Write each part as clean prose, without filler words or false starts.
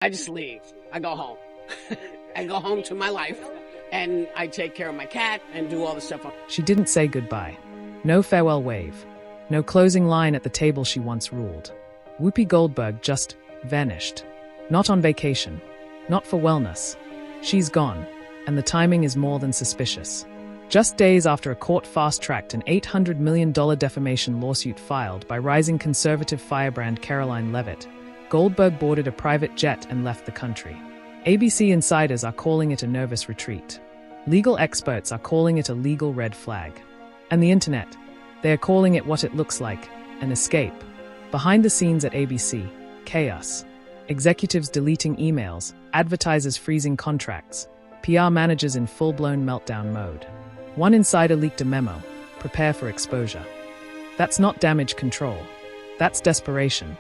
I just leave. I go home. I go home to my life, and I take care of my cat and do all the stuff. She didn't say goodbye. No farewell wave. No closing line at the table she once ruled. Whoopi Goldberg just vanished. Not on vacation. Not for wellness. She's gone, and the timing is more than suspicious. Just days after a court fast-tracked an $800 million defamation lawsuit filed by rising conservative firebrand Karoline Leavitt, Goldberg boarded a private jet and left the country. ABC insiders are calling it a nervous retreat. Legal experts are calling it a legal red flag. And the internet, they are calling it what it looks like, an escape. Behind the scenes at ABC, chaos. Executives deleting emails, advertisers freezing contracts, PR managers in full-blown meltdown mode. One insider leaked a memo, prepare for exposure. That's not damage control. That's desperation.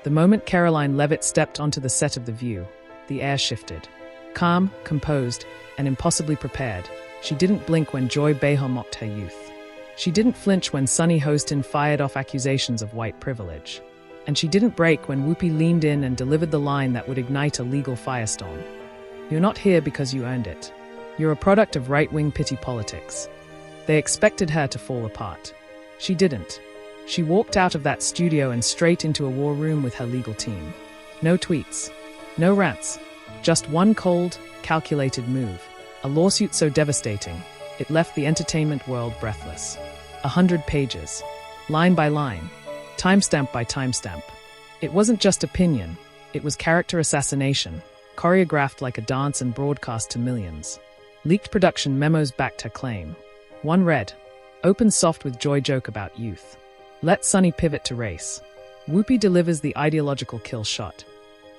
The moment Karoline Leavitt stepped onto the set of The View, the air shifted. Calm, composed, and impossibly prepared, she didn't blink when Joy Behar mocked her youth. She didn't flinch when Sunny Hostin fired off accusations of white privilege. And she didn't break when Whoopi leaned in and delivered the line that would ignite a legal firestorm. You're not here because you earned it. You're a product of right-wing pity politics. They expected her to fall apart. She didn't. She walked out of that studio and straight into a war room with her legal team. No tweets. No rants. Just one cold, calculated move. A lawsuit so devastating, it left the entertainment world breathless. 100 pages. Line by line. Timestamp by timestamp. It wasn't just opinion. It was character assassination, choreographed like a dance and broadcast to millions. Leaked production memos backed her claim. One read, "Open soft with Joy joke about youth. Let Sunny pivot to race." Whoopi delivers the ideological kill shot.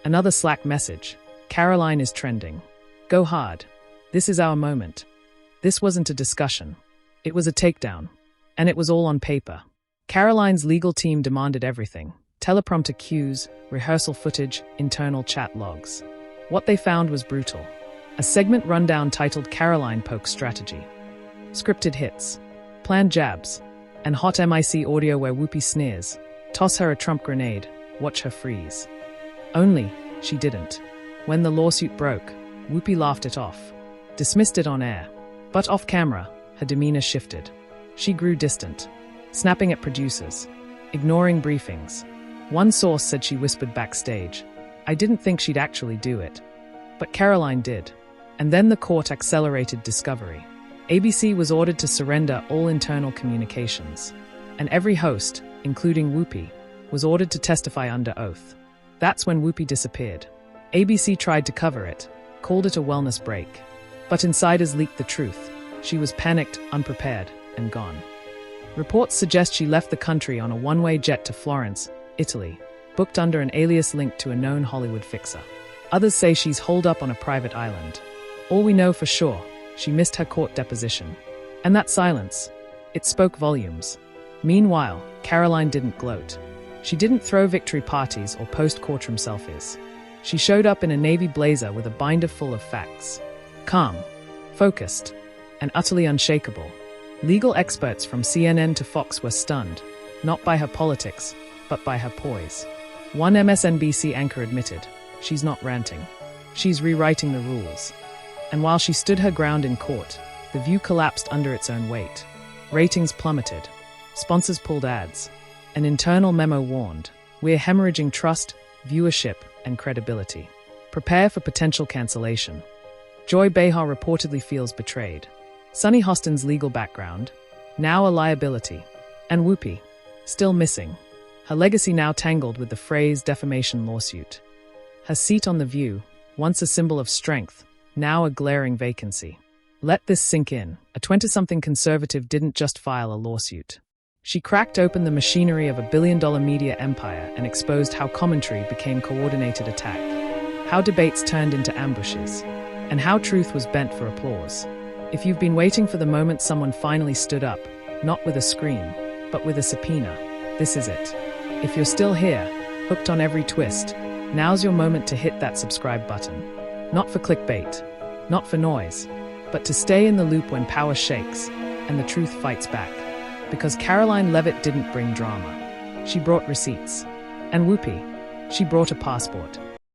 Another Slack message, "Karoline is trending. Go hard. This is our moment." This wasn't a discussion. It was a takedown. And it was all on paper. Karoline's legal team demanded everything. Teleprompter cues, rehearsal footage, internal chat logs. What they found was brutal. A segment rundown titled Karoline Pokes Strategy. Scripted hits, planned jabs, and hot MIC audio where Whoopi sneers. Toss her a Trump grenade, watch her freeze. Only, she didn't. When the lawsuit broke, Whoopi laughed it off. Dismissed it on air. But off camera, her demeanor shifted. She grew distant, snapping at producers, ignoring briefings. One source said she whispered backstage, "I didn't think she'd actually do it." But Karoline did. And then the court accelerated discovery. ABC was ordered to surrender all internal communications. And every host, including Whoopi, was ordered to testify under oath. That's when Whoopi disappeared. ABC tried to cover it, called it a wellness break. But insiders leaked the truth. She was panicked, unprepared, and gone. Reports suggest she left the country on a one-way jet to Florence, Italy, booked under an alias linked to a known Hollywood fixer. Others say she's holed up on a private island. All we know for sure, she missed her court deposition. And that silence, it spoke volumes. Meanwhile, Karoline didn't gloat. She didn't throw victory parties or post courtroom selfies. She showed up in a navy blazer with a binder full of facts. Calm, focused, and utterly unshakable. Legal experts from CNN to Fox were stunned, not by her politics, but by her poise. One MSNBC anchor admitted, she's not ranting. She's rewriting the rules. And while she stood her ground in court, The View collapsed under its own weight. Ratings plummeted. Sponsors pulled ads. An internal memo warned, "We're hemorrhaging trust, viewership, and credibility. Prepare for potential cancellation." Joy Behar reportedly feels betrayed. Sunny Hostin's legal background, now a liability. And Whoopi, still missing. Her legacy now tangled with the phrase defamation lawsuit. Her seat on The View, once a symbol of strength, now a glaring vacancy. Let this sink in. A 20-something conservative didn't just file a lawsuit. She cracked open the machinery of a billion-dollar media empire and exposed how commentary became coordinated attack, how debates turned into ambushes, and how truth was bent for applause. If you've been waiting for the moment someone finally stood up, not with a scream, but with a subpoena, this is it. If you're still here, hooked on every twist, now's your moment to hit that subscribe button. Not for clickbait, not for noise, but to stay in the loop when power shakes and the truth fights back. Because Karoline Leavitt didn't bring drama. She brought receipts. And Whoopi, she brought a passport.